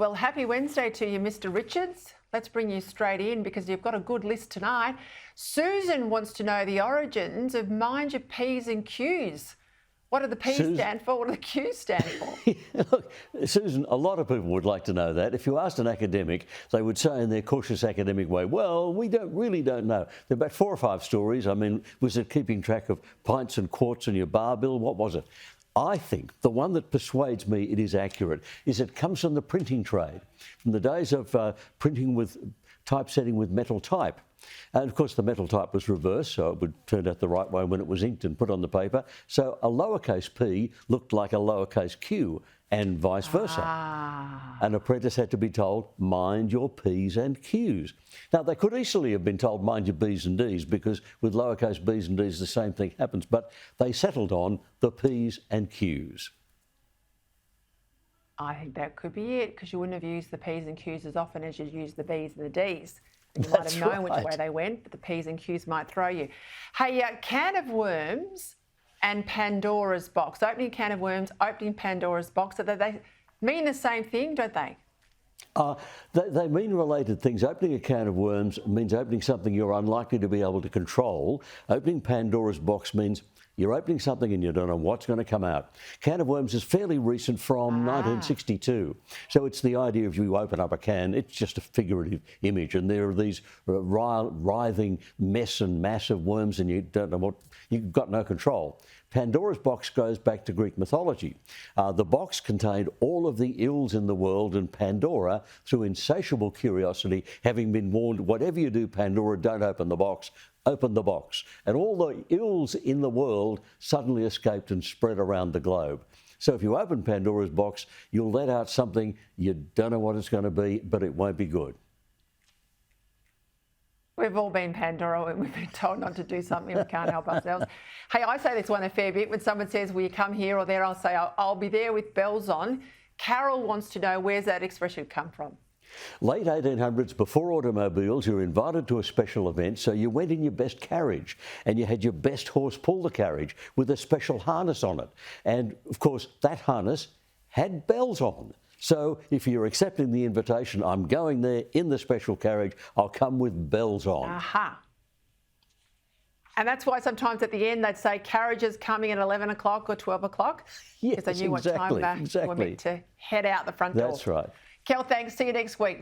Well, happy Wednesday to you, Mr. Richards. Let's bring you straight in because you've got a good list tonight. Susan wants to know the origins of mind your P's and Q's. What do the P's stand for? What do the Q's stand for? Look, Susan, a lot of people would like to know that. If you asked an academic, they would say in their cautious academic way, well, we really don't know. There are about 4 or 5 stories. I mean, was it keeping track of pints and quartz in your bar bill? What was it? I think the one that persuades me it is accurate is it comes from the printing trade, from the days of printing with typesetting with metal type. And of course the metal type was reversed, so it would turn out the right way when it was inked and put on the paper. So a lowercase p looked like a lowercase q and vice versa. An apprentice had to be told, mind your P's and Q's. Now, they could easily have been told, mind your B's and D's, because with lowercase b's and d's, the same thing happens, but they settled on the P's and Q's. I think that could be it, because you wouldn't have used the P's and Q's as often as you'd use the B's and the D's. You might have known which way they went, but the P's and Q's might throw you. Hey, can of worms and Pandora's box. Opening a can of worms, opening Pandora's box. So they mean the same thing, don't they? They mean related things. Opening a can of worms means opening something you're unlikely to be able to control. Opening Pandora's box means you're opening something and you don't know what's going to come out. Can of worms is fairly recent, from 1962. So it's the idea of you open up a can, it's just a figurative image, and there are these writhing mess and mass of worms and you don't know what, you've got no control. Pandora's box goes back to Greek mythology. The box contained all of the ills in the world, and Pandora, through insatiable curiosity, having been warned, whatever you do, Pandora, don't open the box, opened the box. And all the ills in the world suddenly escaped and spread around the globe. So if you open Pandora's box, you'll let out something, you don't know what it's going to be, but it won't be good. We've all been Pandora when we've been told not to do something, we can't help ourselves. Hey, I say this one a fair bit. When someone says, will you come here or there, I'll say, I'll be there with bells on. Carol wants to know, where's that expression come from? Late 1800s, before automobiles, you were invited to a special event, so you went in your best carriage and you had your best horse pull the carriage with a special harness on it. And of course, that harness had bells on. So if you're accepting the invitation, I'm going there in the special carriage, I'll come with bells on. Aha. And that's why sometimes at the end they'd say carriages coming at 11 o'clock or 12 o'clock. Yes, because they knew what time we're meant to head out the front door. That's right. Kel, thanks. See you next week.